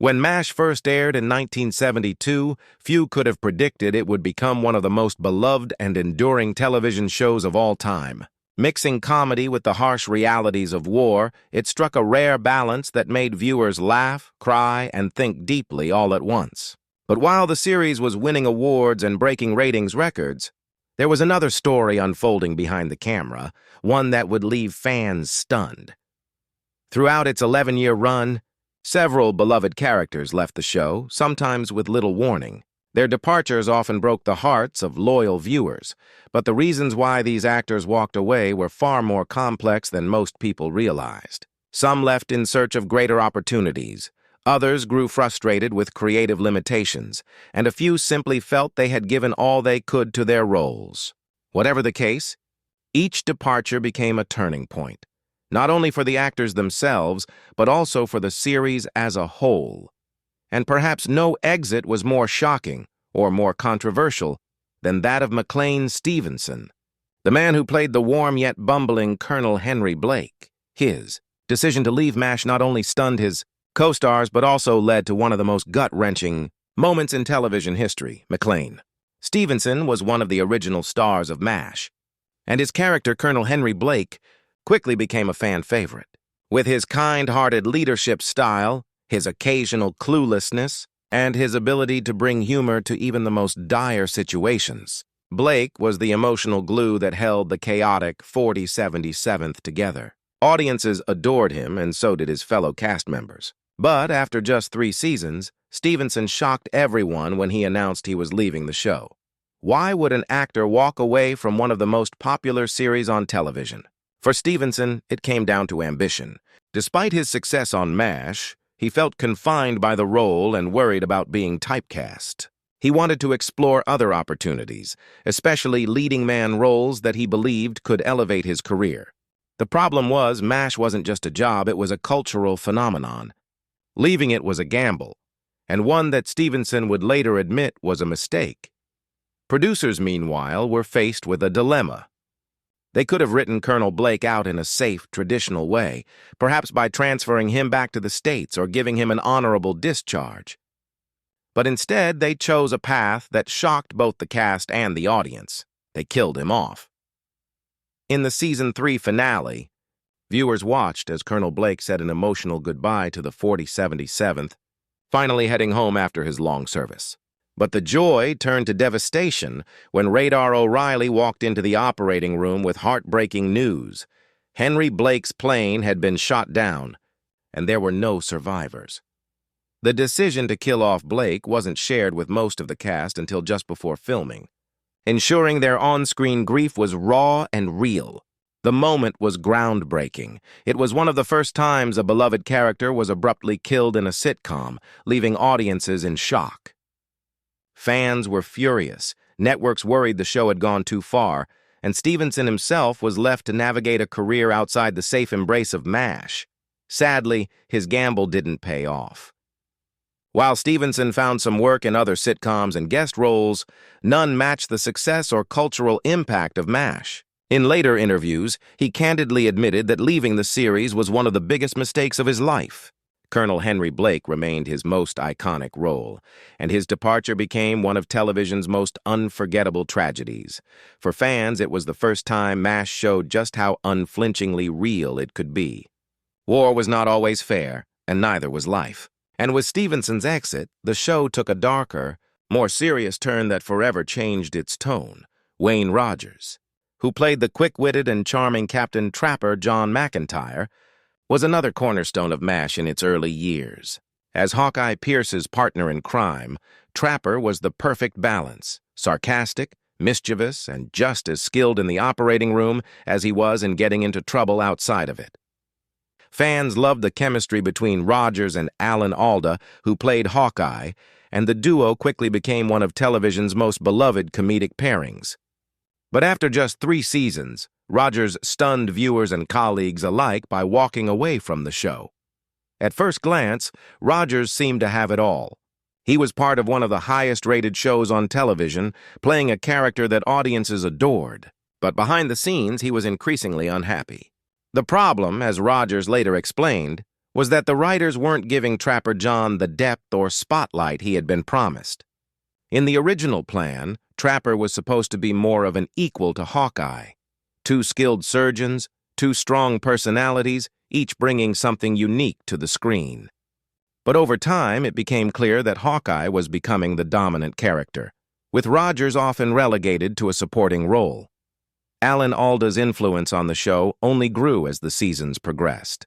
When MASH first aired in 1972, few could have predicted it would become one of the most beloved and enduring television shows of all time. Mixing comedy with the harsh realities of war, it struck a rare balance that made viewers laugh, cry, and think deeply all at once. But while the series was winning awards and breaking ratings records, there was another story unfolding behind the camera, one that would leave fans stunned. Throughout its 11-year run, several beloved characters left the show, sometimes with little warning. Their departures often broke the hearts of loyal viewers, but the reasons why these actors walked away were far more complex than most people realized. Some left in search of greater opportunities, others grew frustrated with creative limitations, and a few simply felt they had given all they could to their roles. Whatever the case, each departure became a turning point, not only for the actors themselves, but also for the series as a whole. And perhaps no exit was more shocking or more controversial than that of McLean Stevenson, the man who played the warm yet bumbling Colonel Henry Blake. His decision to leave MASH not only stunned his co-stars but also led to one of the most gut-wrenching moments in television history. McLean Stevenson was one of the original stars of MASH, and his character, Colonel Henry Blake, quickly became a fan favorite. With his kind-hearted leadership style, his occasional cluelessness, and his ability to bring humor to even the most dire situations, Blake was the emotional glue that held the chaotic 4077th together. Audiences adored him, and so did his fellow cast members. But after just 3 seasons, Stevenson shocked everyone when he announced he was leaving the show. Why would an actor walk away from one of the most popular series on television? For Stevenson, it came down to ambition. Despite his success on MASH, he felt confined by the role and worried about being typecast. He wanted to explore other opportunities, especially leading man roles that he believed could elevate his career. The problem was, MASH wasn't just a job, it was a cultural phenomenon. Leaving it was a gamble, and one that Stevenson would later admit was a mistake. Producers, meanwhile, were faced with a dilemma. They could have written Colonel Blake out in a safe, traditional way, perhaps by transferring him back to the States or giving him an honorable discharge. But instead, they chose a path that shocked both the cast and the audience. They killed him off. In the Season 3 finale, viewers watched as Colonel Blake said an emotional goodbye to the 4077th, finally heading home after his long service. But the joy turned to devastation when Radar O'Reilly walked into the operating room with heartbreaking news. Henry Blake's plane had been shot down, and there were no survivors. The decision to kill off Blake wasn't shared with most of the cast until just before filming, ensuring their on-screen grief was raw and real. The moment was groundbreaking. It was one of the first times a beloved character was abruptly killed in a sitcom, leaving audiences in shock. Fans were furious, networks worried the show had gone too far, and Stevenson himself was left to navigate a career outside the safe embrace of MASH. Sadly, his gamble didn't pay off. While Stevenson found some work in other sitcoms and guest roles, none matched the success or cultural impact of MASH. In later interviews, he candidly admitted that leaving the series was one of the biggest mistakes of his life. Colonel Henry Blake remained his most iconic role, and his departure became one of television's most unforgettable tragedies. For fans, it was the first time MASH showed just how unflinchingly real it could be. War was not always fair, and neither was life. And with Stevenson's exit, the show took a darker, more serious turn that forever changed its tone. Wayne Rogers, who played the quick-witted and charming Captain Trapper John McIntyre, was another cornerstone of MASH in its early years. As Hawkeye Pierce's partner in crime, Trapper was the perfect balance, sarcastic, mischievous, and just as skilled in the operating room as he was in getting into trouble outside of it. Fans loved the chemistry between Rogers and Alan Alda, who played Hawkeye, and the duo quickly became one of television's most beloved comedic pairings. But after just 3 seasons, Rogers stunned viewers and colleagues alike by walking away from the show. At first glance, Rogers seemed to have it all. He was part of one of the highest-rated shows on television, playing a character that audiences adored. But behind the scenes, he was increasingly unhappy. The problem, as Rogers later explained, was that the writers weren't giving Trapper John the depth or spotlight he had been promised. In the original plan, Trapper was supposed to be more of an equal to Hawkeye. Two skilled surgeons, two strong personalities, each bringing something unique to the screen. But over time, it became clear that Hawkeye was becoming the dominant character, with Rogers often relegated to a supporting role. Alan Alda's influence on the show only grew as the seasons progressed.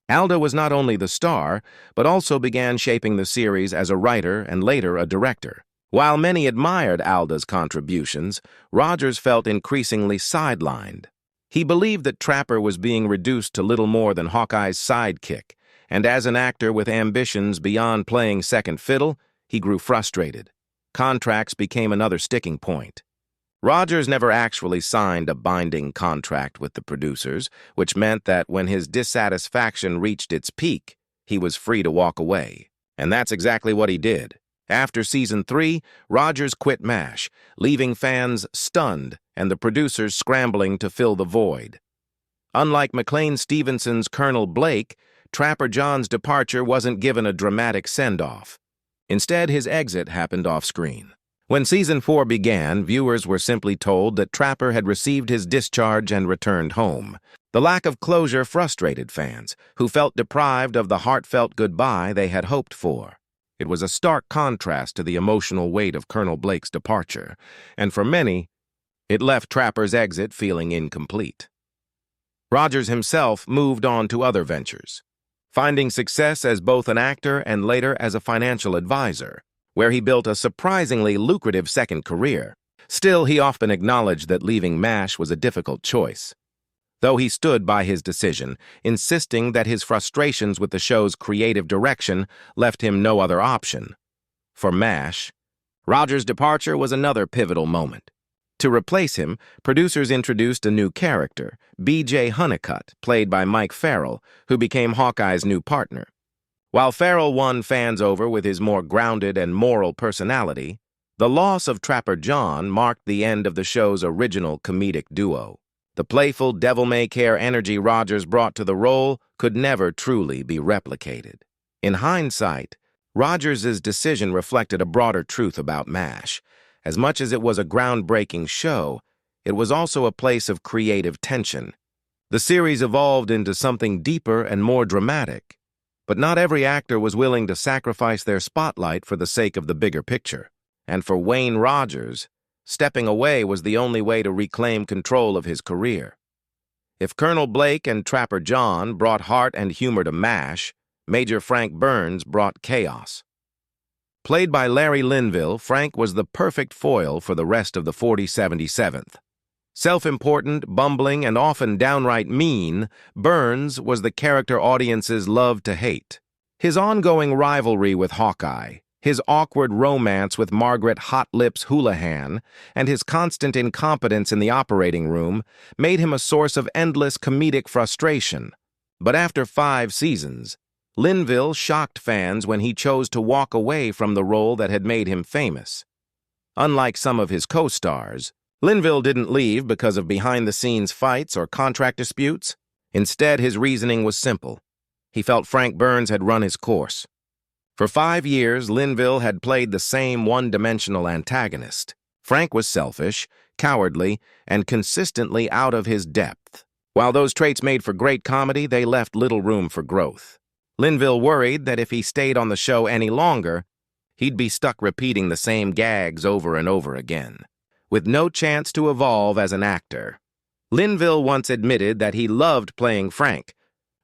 Alda was not only the star, but also began shaping the series as a writer and later a director. While many admired Alda's contributions, Rogers felt increasingly sidelined. He believed that Trapper was being reduced to little more than Hawkeye's sidekick, and as an actor with ambitions beyond playing second fiddle, he grew frustrated. Contracts became another sticking point. Rogers never actually signed a binding contract with the producers, which meant that when his dissatisfaction reached its peak, he was free to walk away. And that's exactly what he did. After season 3, Rogers quit MASH, leaving fans stunned and the producers scrambling to fill the void. Unlike McLean Stevenson's Colonel Blake, Trapper John's departure wasn't given a dramatic send-off. Instead, his exit happened off-screen. When season 4 began, viewers were simply told that Trapper had received his discharge and returned home. The lack of closure frustrated fans, who felt deprived of the heartfelt goodbye they had hoped for. It was a stark contrast to the emotional weight of Colonel Blake's departure, and for many, it left Trapper's exit feeling incomplete. Rogers himself moved on to other ventures, finding success as both an actor and later as a financial advisor, where he built a surprisingly lucrative second career. Still, he often acknowledged that leaving MASH was a difficult choice, though he stood by his decision, insisting that his frustrations with the show's creative direction left him no other option. For MASH, Rogers' departure was another pivotal moment. To replace him, producers introduced a new character, B.J. Honeycutt, played by Mike Farrell, who became Hawkeye's new partner. While Farrell won fans over with his more grounded and moral personality, the loss of Trapper John marked the end of the show's original comedic duo. The playful, devil-may-care energy Rogers brought to the role could never truly be replicated. In hindsight, Rogers' decision reflected a broader truth about MASH. As much as it was a groundbreaking show, it was also a place of creative tension. The series evolved into something deeper and more dramatic, but not every actor was willing to sacrifice their spotlight for the sake of the bigger picture. And for Wayne Rogers, stepping away was the only way to reclaim control of his career. If Colonel Blake and Trapper John brought heart and humor to MASH, Major Frank Burns brought chaos. Played by Larry Linville, Frank was the perfect foil for the rest of the 4077th. Self-important, bumbling, and often downright mean, Burns was the character audiences loved to hate. His ongoing rivalry with Hawkeye, his awkward romance with Margaret Hot Lips Houlihan, and his constant incompetence in the operating room made him a source of endless comedic frustration. But after 5 seasons, Linville shocked fans when he chose to walk away from the role that had made him famous. Unlike some of his co-stars, Linville didn't leave because of behind-the-scenes fights or contract disputes. Instead, his reasoning was simple. He felt Frank Burns had run his course. For 5 years, Linville had played the same one-dimensional antagonist. Frank was selfish, cowardly, and consistently out of his depth. While those traits made for great comedy, they left little room for growth. Linville worried that if he stayed on the show any longer, he'd be stuck repeating the same gags over and over again, with no chance to evolve as an actor. Linville once admitted that he loved playing Frank,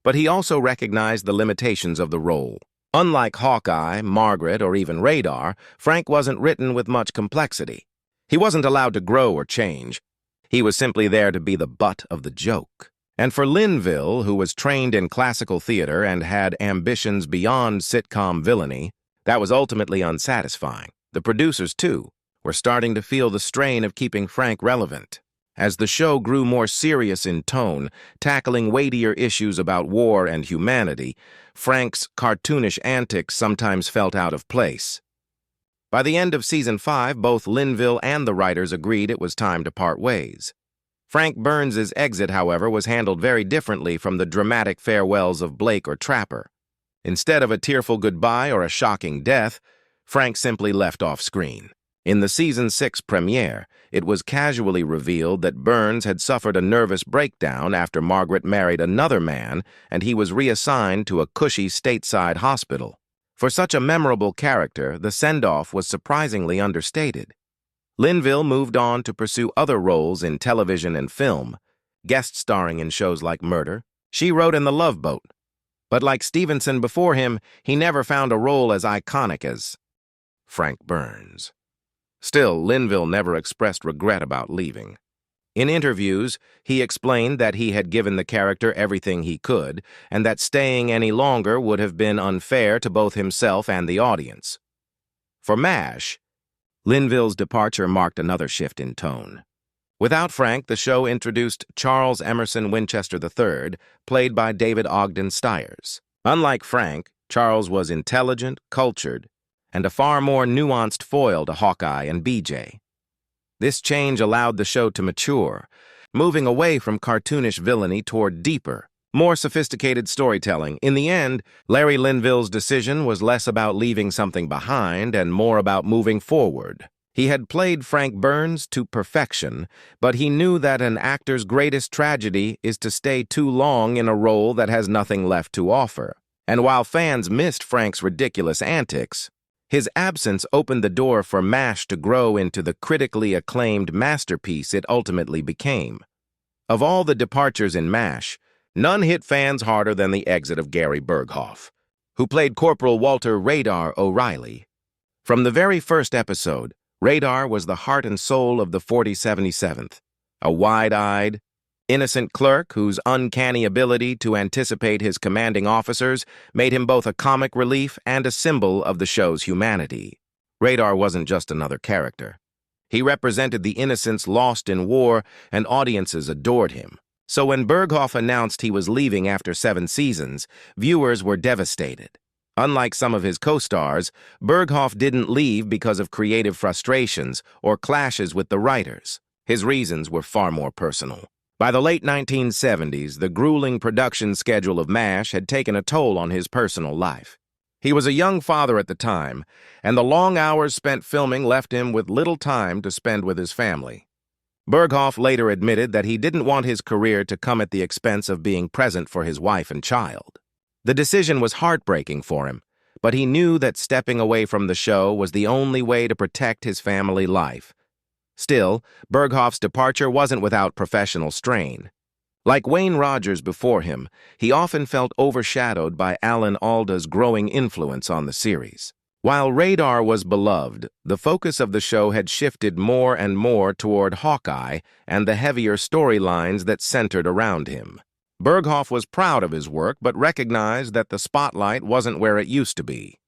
but he also recognized the limitations of the role. Unlike Hawkeye, Margaret, or even Radar, Frank wasn't written with much complexity. He wasn't allowed to grow or change. He was simply there to be the butt of the joke. And for Linville, who was trained in classical theater and had ambitions beyond sitcom villainy, that was ultimately unsatisfying. The producers, too, were starting to feel the strain of keeping Frank relevant. As the show grew more serious in tone, tackling weightier issues about war and humanity, Frank's cartoonish antics sometimes felt out of place. By the end of season 5, both Linville and the writers agreed it was time to part ways. Frank Burns's exit, however, was handled very differently from the dramatic farewells of Blake or Trapper. Instead of a tearful goodbye or a shocking death, Frank simply left off screen. In the season 6 premiere, it was casually revealed that Burns had suffered a nervous breakdown after Margaret married another man and he was reassigned to a cushy stateside hospital. For such a memorable character, the send-off was surprisingly understated. Linville moved on to pursue other roles in television and film, guest starring in shows like Murder, She Wrote in The Love Boat. But like Stevenson before him, he never found a role as iconic as Frank Burns. Still, Linville never expressed regret about leaving. In interviews, he explained that he had given the character everything he could, and that staying any longer would have been unfair to both himself and the audience. For MASH, Linville's departure marked another shift in tone. Without Frank, the show introduced Charles Emerson Winchester III, played by David Ogden Stiers. Unlike Frank, Charles was intelligent, cultured, and a far more nuanced foil to Hawkeye and BJ. This change allowed the show to mature, moving away from cartoonish villainy toward deeper, more sophisticated storytelling. In the end, Larry Linville's decision was less about leaving something behind and more about moving forward. He had played Frank Burns to perfection, but he knew that an actor's greatest tragedy is to stay too long in a role that has nothing left to offer. And while fans missed Frank's ridiculous antics, his absence opened the door for MASH to grow into the critically acclaimed masterpiece it ultimately became. Of all the departures in MASH, none hit fans harder than the exit of Gary Berghoff, who played Corporal Walter Radar O'Reilly. From the very first episode, Radar was the heart and soul of the 4077th, a wide-eyed, innocent clerk whose uncanny ability to anticipate his commanding officers made him both a comic relief and a symbol of the show's humanity. Radar wasn't just another character. He represented the innocents lost in war, and audiences adored him. So when Berghoff announced he was leaving after 7 seasons, viewers were devastated. Unlike some of his co-stars, Berghoff didn't leave because of creative frustrations or clashes with the writers. His reasons were far more personal. By the late 1970s, the grueling production schedule of MASH had taken a toll on his personal life. He was a young father at the time, and the long hours spent filming left him with little time to spend with his family. Berghoff later admitted that he didn't want his career to come at the expense of being present for his wife and child. The decision was heartbreaking for him, but he knew that stepping away from the show was the only way to protect his family life. Still, Berghoff's departure wasn't without professional strain. Like Wayne Rogers before him, he often felt overshadowed by Alan Alda's growing influence on the series. While Radar was beloved, the focus of the show had shifted more and more toward Hawkeye and the heavier storylines that centered around him. Berghoff was proud of his work but recognized that the spotlight wasn't where it used to be.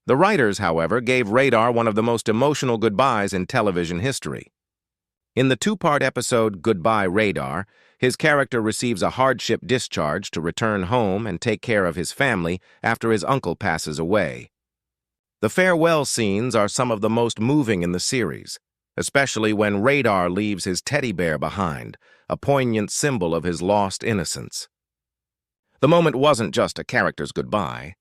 The writers, however, gave Radar one of the most emotional goodbyes in television history. In the 2-part episode Goodbye Radar, his character receives a hardship discharge to return home and take care of his family after his uncle passes away. The farewell scenes are some of the most moving in the series, especially when Radar leaves his teddy bear behind, a poignant symbol of his lost innocence. The moment wasn't just a character's goodbye.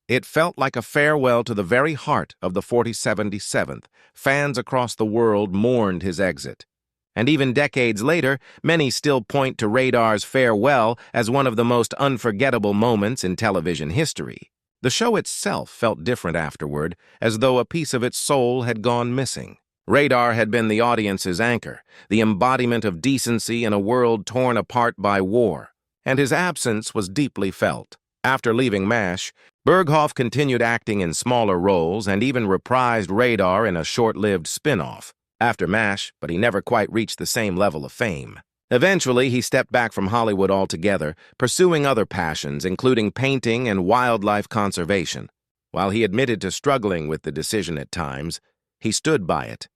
It felt like a farewell to the very heart of the 4077th. Fans across the world mourned his exit. And even decades later, many still point to Radar's farewell as one of the most unforgettable moments in television history. The show itself felt different afterward, as though a piece of its soul had gone missing. Radar had been the audience's anchor, the embodiment of decency in a world torn apart by war, and his absence was deeply felt. After leaving MASH, Berghoff continued acting in smaller roles and even reprised Radar in a short-lived spin-off after MASH, but he never quite reached the same level of fame. Eventually, he stepped back from Hollywood altogether, pursuing other passions, including painting and wildlife conservation. While he admitted to struggling with the decision at times, he stood by it,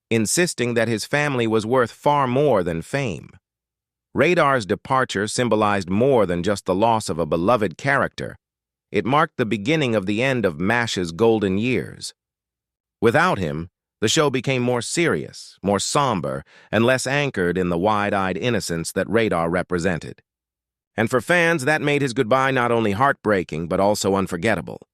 insisting that his family was worth far more than fame. Radar's departure symbolized more than just the loss of a beloved character. It marked the beginning of the end of MASH's golden years. Without him, The show became more serious, more somber, and less anchored in the wide-eyed innocence that Radar represented. And for fans, that made his goodbye not only heartbreaking, but also unforgettable.